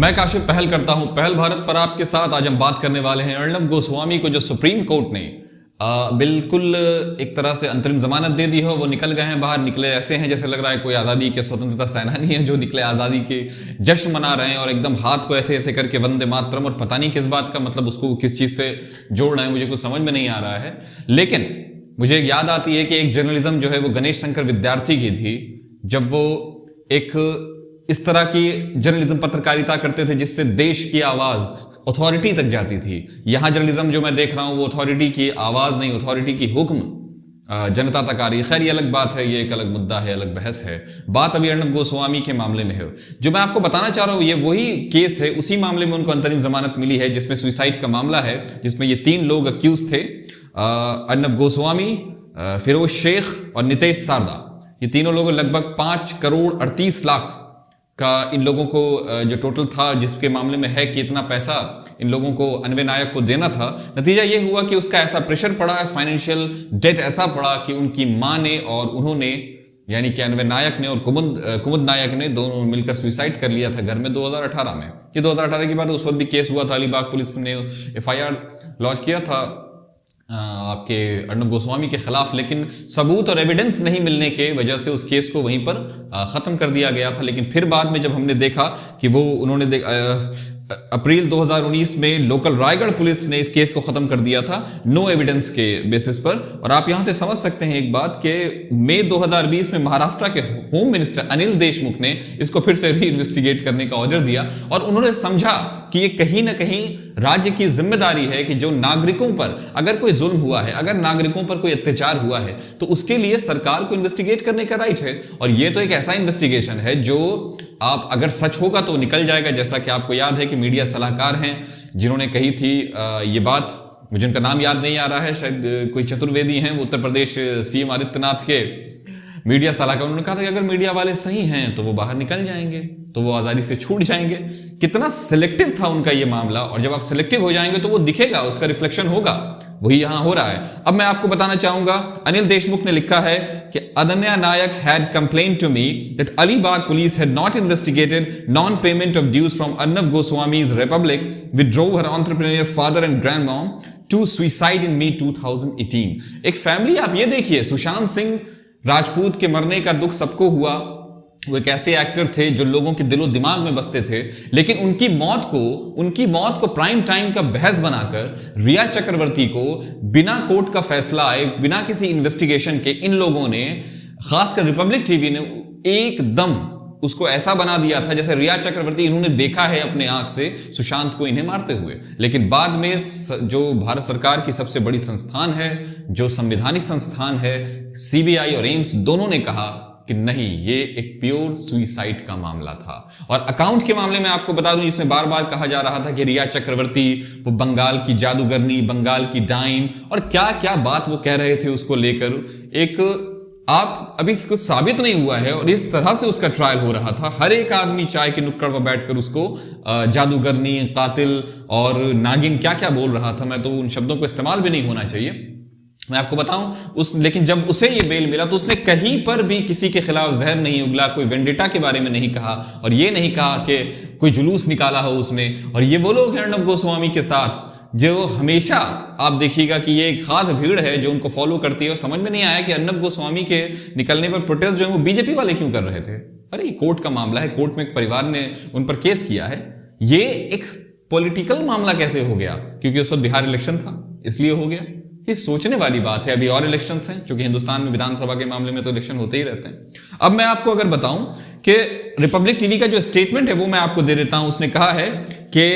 मैं काशिफ पहल करता हूं पहल भारत पर आपके साथ। आज हम बात करने वाले हैं अर्नब गोस्वामी को, जो सुप्रीम कोर्ट ने बिल्कुल एक तरह से अंतरिम जमानत दे दी हो। वो निकल गए हैं बाहर, निकले ऐसे हैं जैसे लग रहा है कोई आज़ादी के स्वतंत्रता सेनानी है जो निकले आज़ादी के जश्न मना रहे हैं और एकदम हाथ को ऐसे ऐसे करके वंदे मातरम, और पता नहीं किस बात का मतलब उसको किस चीज़ से जोड़ रहे हैं, मुझे कुछ समझ में नहीं आ रहा है। लेकिन मुझे याद आती है कि एक जर्नलिज्म जो है वो गणेश शंकर विद्यार्थी की थी, जब वो एक इस तरह की जर्नलिज्म पत्रकारिता करते थे जिससे देश की आवाज अथॉरिटी तक जाती थी। यहां जर्नलिज्म जो मैं देख रहा हूं वो अथॉरिटी की आवाज नहीं, अथॉरिटी की हुक्म जनता तक आ रही है। खैर ये अलग बात है, ये एक अलग मुद्दा है, अलग बहस है। बात अभी अर्नब गोस्वामी के मामले में है। जो मैं आपको बताना चाह रहा हूं ये वही केस है, उसी मामले में उनको अंतरिम जमानत मिली है जिसमें सुसाइड का मामला है, जिसमें ये 3 लोग अक्यूज थे, अर्नब गोस्वामी, फिरोज शेख और नितेश सारदा। ये तीनों लोग लगभग 5 करोड़ 38 लाख का इन लोगों को जो टोटल था, जिसके मामले में है कि इतना पैसा इन लोगों को अन्वय नायक को देना था। नतीजा ये हुआ कि उसका ऐसा प्रेशर पड़ा है, फाइनेंशियल डेट ऐसा पड़ा कि उनकी मां ने और उन्होंने, यानी कि अन्वय नायक ने और कुमुद नायक ने, दोनों मिलकर सुसाइड कर लिया था घर में 2018 में। ये 2018 की बात है। उस वक्त भी केस हुआ था, अलीबाग पुलिस ने FIR लॉन्च किया था आपके अर्नब गोस्वामी के खिलाफ, लेकिन सबूत और एविडेंस नहीं मिलने के वजह से उस केस को वहीं पर खत्म कर दिया गया था। लेकिन फिर बाद में जब हमने देखा कि वो उन्होंने अप्रैल 2019 में लोकल रायगढ़ पुलिस ने इस केस को खत्म कर दिया था नो एविडेंस के बेसिस पर। और आप यहां से समझ सकते हैं एक बात कि मई 2020 में महाराष्ट्र के होम मिनिस्टर अनिल देशमुख ने इसको फिर से री इन्वेस्टिगेट करने का ऑर्डर दिया, और उन्होंने समझा कि ये कहीं ना कहीं राज्य की जिम्मेदारी है कि जो नागरिकों पर अगर कोई जुल्म हुआ है, अगर नागरिकों पर कोई अत्याचार हुआ है, तो उसके लिए सरकार को इन्वेस्टिगेट करने का राइट है। और ये तो एक ऐसा इन्वेस्टिगेशन है जो आप अगर सच होगा तो निकल जाएगा। जैसा कि आपको याद है कि मीडिया सलाहकार हैं जिन्होंने कही थी ये बात, मुझे उनका नाम याद नहीं आ रहा है, शायद कोई चतुर्वेदी हैं, वो उत्तर प्रदेश CM आदित्यनाथ के मीडिया सलाहकार। उन्होंने कहा था कि अगर मीडिया वाले सही हैं तो वो बाहर निकल जाएंगे, तो वो आजादी से छूट जाएंगे। कितना सिलेक्टिव था उनका ये मामला, और जब आप सिलेक्टिव हो जाएंगे तो वो दिखेगा, उसका रिफ्लेक्शन होगा। वही यहां हो रहा है। अब मैं आपको बताना चाहूंगा, अनिल देशमुख ने लिखा है कि Ananya Naik had complain to me that Alibag police had not investigated non payment of dues from Arnab Goswami's Republic which drove her entrepreneur father and grand mom to suicide in May 2018। एक फैमिली, आप ये देखिए, सुशांत सिंह राजपूत के मरने का दुख सबको हुआ। वो एक ऐसे एक्टर थे जो लोगों के दिलो दिमाग में बसते थे, लेकिन उनकी मौत को प्राइम टाइम का बहस बनाकर रिया चक्रवर्ती को बिना कोर्ट का फैसला आए, बिना किसी इन्वेस्टिगेशन के, इन लोगों ने, खासकर रिपब्लिक टीवी ने, एकदम उसको ऐसा बना दिया था जैसे रिया चक्रवर्ती इन्होंने देखा है अपने आंख से सुशांत को इन्हें मारते हुए। लेकिन बाद में जो भारत सरकार की सबसे बड़ी संस्थान है, जो संवैधानिक संस्थान है, CBI और एम्स, दोनों ने कहा कि नहीं, ये एक प्योर सुसाइड का मामला था। और अकाउंट के मामले में आपको बता दूं, इसमें बार बार कहा जा रहा था कि रिया चक्रवर्ती वो बंगाल की जादूगरनी, बंगाल की डाइन, और क्या क्या बात वो कह रहे थे उसको लेकर। एक आप अभी इसको साबित नहीं हुआ है, और इस तरह से उसका ट्रायल हो रहा था। हर एक आदमी चाय के नुक्कड़ पर बैठकर उसको जादूगरनी, कातिल और नागिन क्या क्या बोल रहा था। मैं तो उन शब्दों को इस्तेमाल भी नहीं होना चाहिए, मैं आपको बताऊं लेकिन जब उसे ये बेल मिला तो उसने कहीं पर भी किसी के खिलाफ जहर नहीं उगला, कोई वेंडिटा के बारे में नहीं कहा, और ये नहीं कहा कि कोई जुलूस निकाला हो उसने। और ये वो लोग हैं अर्नब गोस्वामी के साथ जो हमेशा, आप देखिएगा कि ये एक खास भीड़ है जो उनको फॉलो करती है। और समझ में नहीं आया कि अर्नब गोस्वामी के निकलने पर प्रोटेस्ट जो है वो बीजेपी वाले क्यों कर रहे थे। अरे ये कोर्ट का मामला है, कोर्ट में एक परिवार ने उन पर केस किया है, ये एक पॉलिटिकल मामला कैसे हो गया? क्योंकि उस वक्त बिहार इलेक्शन था इसलिए हो गया। ये सोचने वाली बात है। अभी और इलेक्शंस हैं, क्योंकि हिंदुस्तान में विधानसभा के मामले में तो इलेक्शन होते ही रहते हैं। अब मैं आपको अगर बताऊं कि रिपब्लिक टीवी का जो स्टेटमेंट है वो मैं आपको दे देता हूं। उसने कहा है कि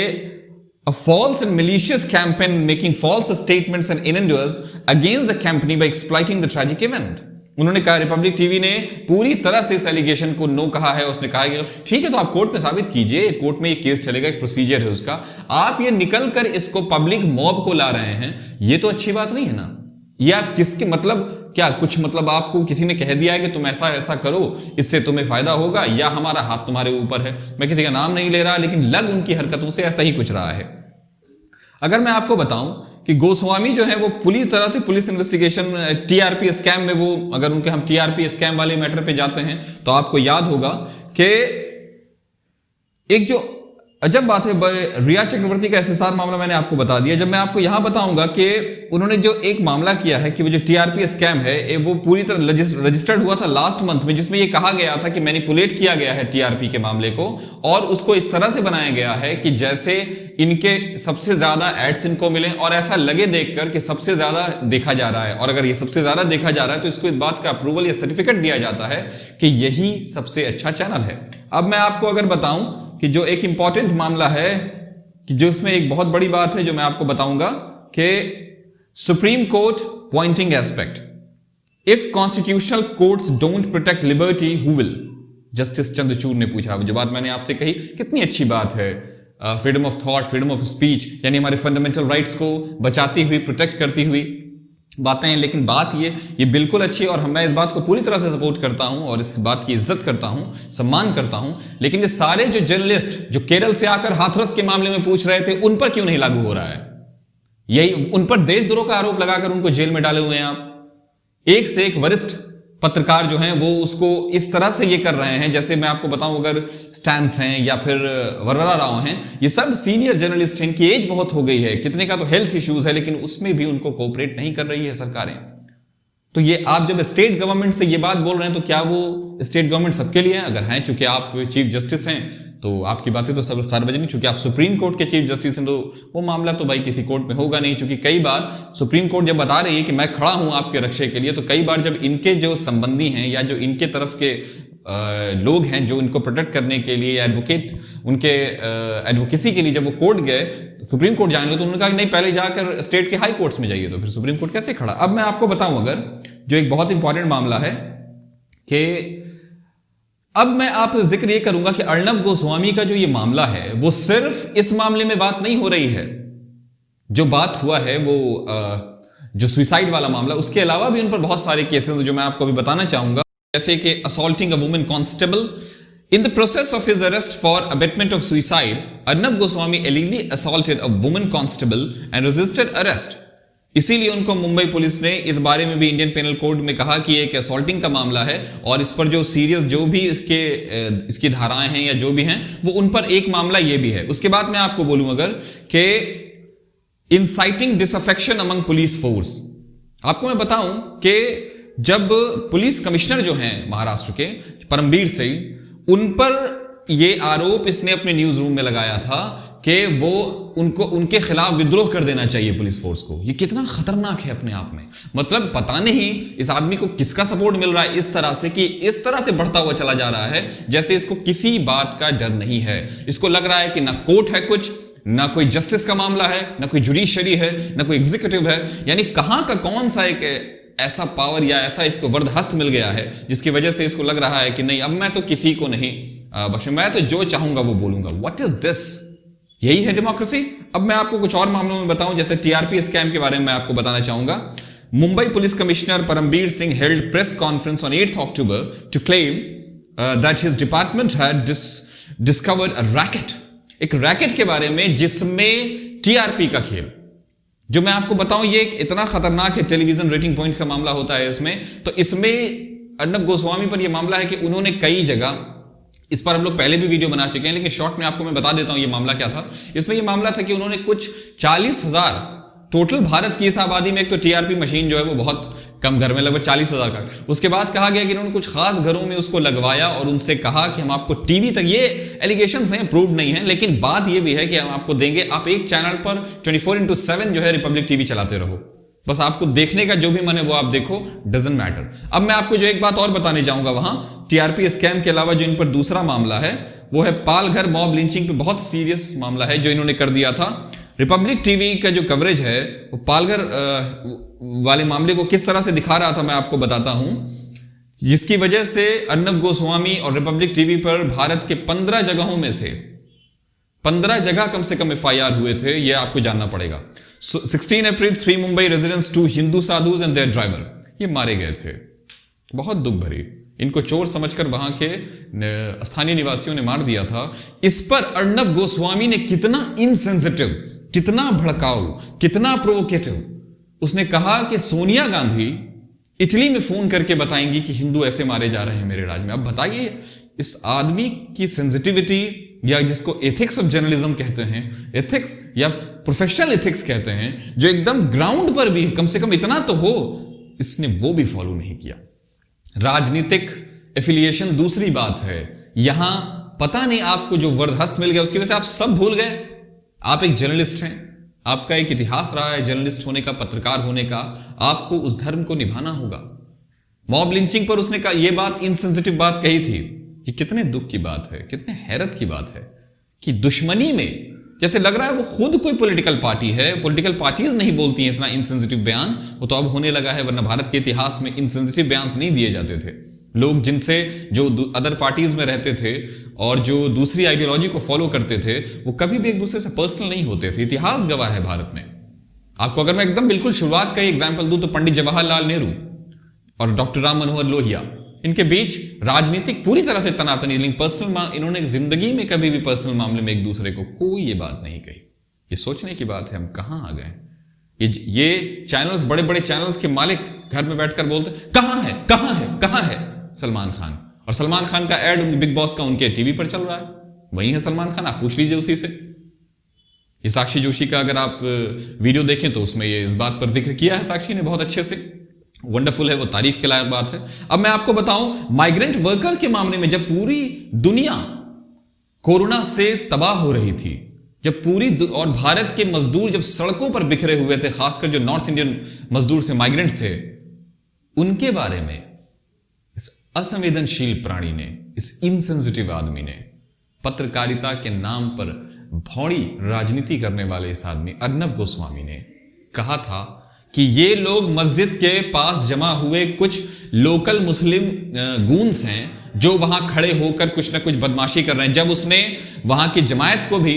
a false and malicious campaign making false statements and innuendos against the company by exploiting the tragic event। उन्होंने कहा, रिपब्लिक टीवी ने पूरी तरह से इस एलिगेशन को नो कहा है। उसने कहा कि ठीक है, तो आप कोर्ट में साबित कीजिए, कोर्ट में ये केस चलेगा, एक प्रोसीजर है उसका। आप ये निकल कर इसको पब्लिक मॉब को ला रहे हैं, ये तो अच्छी बात नहीं है ना। या किसके मतलब क्या, कुछ मतलब आपको किसी ने कह दिया है कि तुम ऐसा ऐसा करो, इससे तुम्हें फायदा होगा, या हमारा हाथ तुम्हारे ऊपर है। मैं किसी का नाम नहीं ले रहा, लेकिन लग उनकी हरकतों से ऐसा ही कुछ रहा है। अगर मैं आपको बताऊं कि गोस्वामी जो है वो पूरी तरह से पुलिस इन्वेस्टिगेशन, TRP स्कैम में, वो अगर उनके हम TRP स्कैम वाले मैटर पे जाते हैं तो आपको याद होगा कि एक जो अजब बात है, रिया चक्रवर्ती का एसएसआर मामला मैंने आपको बता दिया। जब मैं आपको यहां बताऊंगा कि उन्होंने जो एक मामला किया है कि वो जो टीआरपी स्कैम है वो पूरी तरह रजिस्टर्ड हुआ था लास्ट मंथ में, जिसमें ये कहा गया था कि मैनिपुलेट किया गया है टीआरपी के मामले को और उसको इस तरह से बनाया गया है कि जैसे इनके सबसे ज्यादा एड्स इनको मिले और ऐसा लगे देखकर कि सबसे ज्यादा देखा जा रहा है, और अगर ये सबसे ज्यादा देखा जा रहा है तो इसको इस बात का अप्रूवल या सर्टिफिकेट दिया जाता है कि यही सबसे अच्छा चैनल है। अब मैं आपको अगर बताऊं कि जो एक इंपॉर्टेंट मामला है कि जो इसमें एक बहुत बड़ी बात है जो मैं आपको बताऊंगा कि supreme court pointing aspect, if constitutional courts don't protect liberty who will, justice Chandrachud ने पूछा। जो बात मैंने आपसे कही कितनी अच्छी बात है, freedom of thought, freedom of speech, यानी हमारे फंडामेंटल राइट्स को बचाती हुई, प्रोटेक्ट करती हुई बातें हैं। लेकिन बात ये बिल्कुल अच्छी है और मैं इस बात को पूरी तरह से सपोर्ट करता हूं और इस बात की इज्जत करता हूं, सम्मान करता हूं। लेकिन ये सारे जो जर्नलिस्ट जो केरल से आकर हाथरस के मामले में पूछ रहे थे, उन पर क्यों नहीं लागू हो रहा है? यही उन पर देशद्रोह का आरोप लगाकर उनको जेल में डाले हुए हैं आप। एक से एक वरिष्ठ पत्रकार जो हैं वो उसको इस तरह से ये कर रहे हैं, जैसे मैं आपको बताऊं अगर स्टैंस हैं या फिर वरवरा राव हैं, ये सब सीनियर जर्नलिस्ट हैं, इनकी एज बहुत हो गई है, कितने का तो हेल्थ इश्यूज है, लेकिन उसमें भी उनको कोऑपरेट नहीं कर रही है सरकारें। तो ये आप जब स्टेट गवर्नमेंट से ये बात बोल रहे हैं तो क्या वो स्टेट गवर्नमेंट सबके लिए है? अगर हैं, चूंकि आप चीफ जस्टिस हैं तो आपकी बातें तो सब सार्वजनिक, चूंकि आप सुप्रीम कोर्ट के चीफ जस्टिस हैं तो वो मामला तो भाई किसी कोर्ट में होगा नहीं। चूंकि कई बार सुप्रीम कोर्ट जब बता रही है कि मैं खड़ा हूं आपके रक्षे के लिए, तो कई बार जब इनके जो संबंधी हैं या जो इनके तरफ के लोग हैं जो इनको प्रोटेक्ट करने के लिए या एडवोकेट उनके एडवोकेसी के लिए जब वो कोर्ट गए, सुप्रीम कोर्ट जाने लगे, तो उन्होंने कहा नहीं पहले जाकर स्टेट के हाई कोर्ट्स में जाइए। तो फिर सुप्रीम कोर्ट कैसे खड़ा? अब मैं आपको बताऊं अगर जो एक बहुत इंपॉर्टेंट मामला है कि अब मैं आप जिक्र ये करूंगा कि अर्णब गोस्वामी का जो ये मामला है वो सिर्फ इस मामले में बात नहीं हो रही है। जो बात हुआ है वो जो सुसाइड वाला मामला, उसके अलावा भी उन पर बहुत सारे केसेस जो मैं आपको अभी बताना चाहूंगा, जैसे कि assaulting a women constable in the process of his arrest for abetment of suicide, Arnab Goswami illegally assaulted a woman constable and resisted arrest। इसीलिए उनको मुंबई पुलिस ने इस बारे में भी इंडियन पेनल कोड में कहा कि एक असॉल्टिंग का मामला है और इस पर जो सीरियस जो भी इसकी धाराएं हैं या जो भी हैं वो उन पर एक मामला ये भी है। उसके बाद मैं आपको बोलूं अगर कि inciting disaffection among police force, आपको मैं बताऊं कि जब पुलिस कमिश्नर जो हैं महाराष्ट्र के परमबीर सिंह, उन पर ये आरोप इसने अपने न्यूज रूम में लगाया था कि वो उनके खिलाफ विद्रोह कर देना चाहिए पुलिस फोर्स को। ये कितना खतरनाक है अपने आप में। मतलब पता नहीं इस आदमी को किसका सपोर्ट मिल रहा है इस तरह से कि इस तरह से बढ़ता हुआ चला जा रहा है जैसे इसको किसी बात का डर नहीं है। इसको लग रहा है कि ना कोर्ट है कुछ, ना कोई जस्टिस का मामला है, ना कोई जुडिशरी है, ना कोई एग्जीक्यूटिव है। यानी कहां का कौन सा एक ऐसा पावर या ऐसा इसको वरदहस्त मिल गया है जिसकी वजह से इसको लग रहा है कि नहीं अब मैं तो किसी को नहीं बख्शूं, मैं तो जो चाहूंगा वो बोलूंगा। What is this? यही है डेमोक्रेसी? अब मैं आपको कुछ और मामलों में बताऊं, जैसे टीआरपी स्कैम के बारे में मैं आपको बताना चाहूंगा। Mumbai police commissioner Parambir Singh held press conference on 8 October to claim that his department had discovered a racket, एक रैकेट के बारे में जिसमें टीआरपी का खेल, जो मैं आपको बताऊं ये इतना खतरनाक है, टेलीविजन रेटिंग पॉइंट का मामला होता है इसमें। तो इसमें अर्णब गोस्वामी पर यह मामला है कि उन्होंने कई जगह, इस पर हम लोग पहले भी वीडियो बना चुके हैं लेकिन शॉर्ट में आपको मैं बता देता हूं ये मामला क्या था। इसमें ये मामला था कि उन्होंने कुछ 40,000 टोटल भारत की इस आबादी में, एक तो टीआरपी मशीन जो है वो बहुत कम घर में, लगभग 40,000 का। उसके बाद कहा गया कि इन्होंने कुछ खास घरों में उसको लगवाया और उनसे कहा कि हम आपको टीवी तक, ये एलिगेशंस हैं, प्रूव नहीं है, लेकिन बात ये भी है कि हम आपको देंगे, आप एक चैनल पर 24/7 जो है रिपब्लिक टीवी चलाते रहो, बस आपको देखने का जो भी मन है वो आप देखो, डजंट मैटर। अब मैं आपको जो एक बात और बताने जाऊंगा वहां टीआरपी स्कैम के अलावा जो इन पर दूसरा मामला है वो है पालघर मॉब लिंचिंग पे बहुत सीरियस मामला है जो इन्होंने कर दिया था। रिपब्लिक टीवी का जो कवरेज है वो पालघर वाले मामले को किस तरह से दिखा रहा था मैं आपको बताता हूं, जिसकी वजह से अर्णब गोस्वामी और रिपब्लिक टीवी पर भारत के 15 जगहों में से 15 जगह कम से कम एफआईआर हुए थे, ये आपको जानना पड़ेगा। 16 April 3 Mumbai residents, 2 Hindu sadhus and their driver, ये मारे गए थे। बहुत दुख भरी, इनको चोर समझकर वहां के स्थानीय निवासियों ने मार दिया था। इस पर अर्णब गोस्वामी ने कितना इनसेंसिटिव, कितना भड़काऊ, कितना प्रोवोकेटिव, उसने कहा कि सोनिया गांधी इटली में फोन करके बताएंगी कि हिंदू ऐसे मारे जा रहे हैं मेरे राज्य में। अब बताइए इस आदमी की सेंसिटिविटी या जिसको एथिक्स ऑफ जर्नलिज्म कहते हैं, एथिक्स या प्रोफेशनल एथिक्स कहते हैं, जो एकदम ग्राउंड पर भी कम से कम इतना तो हो, इसने वो भी फॉलो नहीं किया। राजनीतिक एफिलिएशन दूसरी बात है। यहां पता नहीं आपको जो वर्दहस्त मिल गया उसकी वजह से आप सब भूल गए। आप एक जर्नलिस्ट हैं, आपका एक इतिहास रहा है जर्नलिस्ट होने का, पत्रकार होने का, आपको उस धर्म को निभाना होगा। मॉब लिंचिंग पर उसने कहा, यह बात इनसेंसिटिव बात कही थी। ये कितने दुख की बात है, कितने हैरत की बात है कि दुश्मनी में, जैसे लग रहा है वो खुद कोई पॉलिटिकल पार्टी है। पॉलिटिकल पार्टीज नहीं बोलती हैं इतना इनसेंसिटिव बयान, वो तो अब होने लगा है, वरना भारत के इतिहास में इनसेंसिटिव बयान नहीं दिए जाते थे। लोग जिनसे जो अदर पार्टीज में रहते थे और जो दूसरी आइडियोलॉजी को फॉलो करते थे, वो कभी भी एक दूसरे से पर्सनल नहीं होते थे। इतिहास गवाह है भारत में। आपको अगर मैं एकदम बिल्कुल शुरुआत का ही एग्जाम्पल दूं तो पंडित जवाहरलाल नेहरू और डॉक्टर राम मनोहर लोहिया, इनके बीच राजनीतिक पूरी तरह से तनातनी, लेकिन पर्सनल इन्होंने जिंदगी में कभी भी पर्सनल मामले में एक दूसरे को कोई ये बात नहीं कही। ये सोचने की बात है, हम कहां आ गए। ये चैनल्स, बड़े बड़े चैनल्स के मालिक घर में बैठकर बोलते कहां है, कहां है, कहां है सलमान खान, और सलमान खान का एड बिग बॉस का उनके टीवी पर चल रहा है। वही है सलमान खान, आप पूछ लीजिए उसी से। ये साक्षी जोशी का अगर आप वीडियो देखें तो उसमें ये इस बात पर जिक्र किया है साक्षी ने बहुत अच्छे से। वंडरफुल है, वो तारीफ के लायक बात है। अब मैं आपको बताऊं, माइग्रेंट वर्कर के मामले में जब पूरी दुनिया कोरोना से तबाह हो रही थी, जब और भारत के मजदूर जब सड़कों पर बिखरे हुए थे, खासकर जो नॉर्थ इंडियन मजदूर से माइग्रेंट्स थे, उनके बारे में इस असंवेदनशील प्राणी ने, इस इनसेंसिटिव आदमी ने, पत्रकारिता के नाम पर भौड़ी राजनीति करने वाले इस आदमी अर्नब गोस्वामी ने कहा था कि ये लोग मस्जिद के पास जमा हुए कुछ लोकल मुस्लिम गूंस हैं जो वहां खड़े होकर कुछ ना कुछ बदमाशी कर रहे हैं। जब उसने वहां की जमायत को भी,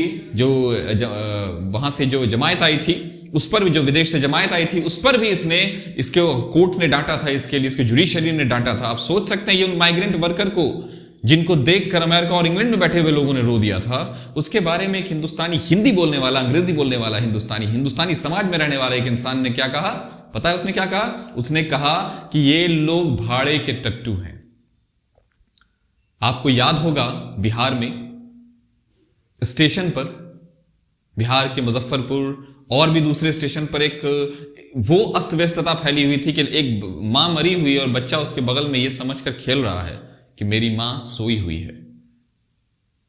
वहां से जो जमायत आई थी उस पर भी, जो विदेश से जमायत आई थी उस पर भी इसके कोर्ट ने डांटा था, इसके लिए इसके जुडिशरी ने डांटा था। आप सोच सकते हैं ये उन माइग्रेंट वर्कर को, जिनको देखकर अमेरिका और इंग्लैंड में बैठे हुए लोगों ने रो दिया था, उसके बारे में एक हिंदुस्तानी, हिंदी बोलने वाला, अंग्रेजी बोलने वाला हिंदुस्तानी समाज में रहने वाला एक इंसान ने क्या कहा, पता है उसने क्या कहा? उसने कहा कि ये लोग भाड़े के टट्टू हैं। आपको याद होगा बिहार में स्टेशन पर, बिहार के मुजफ्फरपुर और भी दूसरे स्टेशन पर एक वो अस्त व्यस्तता फैली हुई थी कि एक मां मरी हुई और बच्चा उसके बगल में ये समझकर खेल रहा है कि मेरी मां सोई हुई है।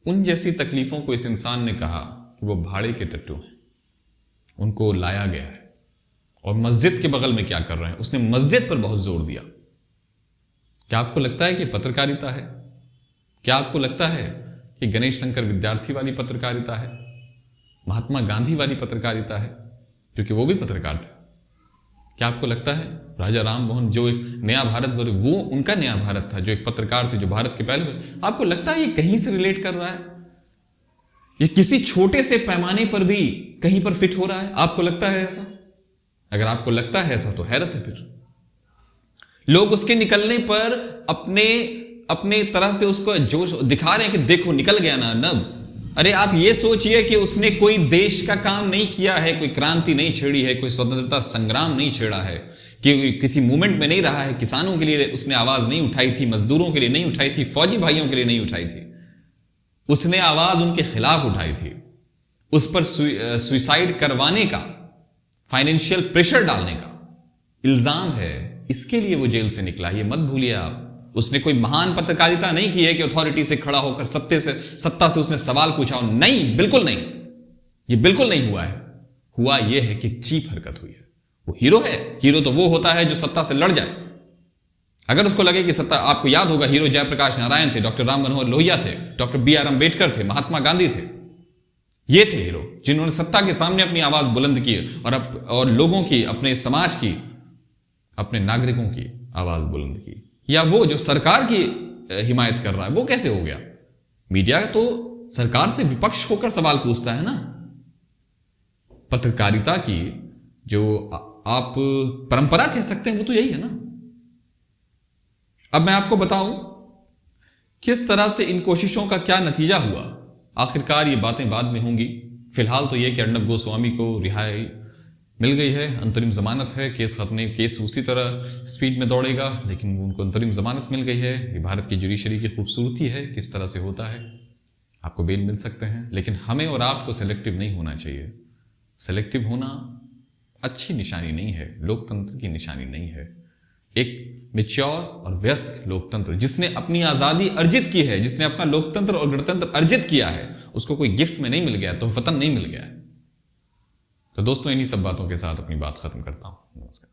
उन जैसी तकलीफों को इस इंसान ने कहा कि वो भाड़े के टट्टू हैं, उनको लाया गया है। और मस्जिद के बगल में क्या कर रहे हैं, उसने मस्जिद पर बहुत जोर दिया। क्या आपको लगता है कि पत्रकारिता है? क्या आपको लगता है कि गणेश शंकर विद्यार्थी वाली पत्रकारिता है, महात्मा गांधी वाली पत्रकारिता है? क्योंकि वो भी पत्रकार थे। क्या आपको लगता है राजा राम मोहन, जो एक नया भारत, वो उनका नया भारत था, जो एक पत्रकार थे, जो भारत के पहले, आपको लगता है ये कहीं से रिलेट कर रहा है? ये किसी छोटे से पैमाने पर भी कहीं पर फिट हो रहा है? आपको लगता है ऐसा? अगर आपको लगता है ऐसा तो हैरत है। फिर लोग उसके निकलने पर अपने तरह से उसको जोश दिखा रहे हैं कि देखो निकल गया ना नब। अरे आप ये सोचिए कि उसने कोई देश का काम नहीं किया है, कोई क्रांति नहीं छेड़ी है, कोई स्वतंत्रता संग्राम नहीं छेड़ा है, कि किसी मूवमेंट में नहीं रहा है, किसानों के लिए उसने आवाज नहीं उठाई थी, मजदूरों के लिए नहीं उठाई थी, फौजी भाइयों के लिए नहीं उठाई थी। उसने आवाज उनके खिलाफ उठाई थी। उस पर सुसाइड करवाने का, फाइनेंशियल प्रेशर डालने का इल्जाम है, इसके लिए वो जेल से निकला। ये मत भूलिए आप। उसने कोई महान पत्रकारिता नहीं की है कि अथॉरिटी से खड़ा होकर सत्ता से उसने सवाल पूछा। नहीं, बिल्कुल नहीं, ये बिल्कुल नहीं हुआ है। हुआ यह है कि चीप हरकत हुई है। वो हीरो है। हीरो तो वो होता है जो सत्ता से लड़ जाए। अगर उसको लगे कि सत्ता, आपको याद होगा हीरो जयप्रकाश नारायण थे, डॉक्टर राम मनोहर लोहिया थे, डॉक्टर बी आर अम्बेडकर थे, महात्मा गांधी थे। ये थे हीरो जिन्होंने सत्ता के सामने अपनी आवाज बुलंद की और लोगों की, अपने समाज की, अपने नागरिकों की आवाज बुलंद की। या वो जो सरकार की हिमायत कर रहा है, वो कैसे हो गया? मीडिया तो सरकार से विपक्ष होकर सवाल पूछता है ना। पत्रकारिता की जो आप परंपरा कह सकते हैं वो तो यही है ना। अब मैं आपको बताऊं किस तरह से इन कोशिशों का क्या नतीजा हुआ। आखिरकार ये बातें बाद में होंगी। फिलहाल तो ये कि अर्नब गोस्वामी को रिहाई मिल गई है, अंतरिम जमानत है, केस उसी तरह स्पीड में दौड़ेगा, लेकिन उनको अंतरिम जमानत मिल गई है। ये भारत की जुडिशरी की खूबसूरती है, किस तरह से होता है। आपको बेल मिल सकते हैं, लेकिन हमें और आपको सेलेक्टिव नहीं होना चाहिए। सेलेक्टिव होना अच्छी निशानी नहीं है, लोकतंत्र की निशानी नहीं है। एक मैच्योर और वयस्क लोकतंत्र जिसने अपनी आज़ादी अर्जित की है, जिसने अपना लोकतंत्र और गणतंत्र अर्जित किया है, उसको कोई गिफ्ट में नहीं मिल गया, तो वतन नहीं मिल गया है। तो दोस्तों, इन्हीं सब बातों के साथ अपनी बात खत्म करता हूं। नमस्कार।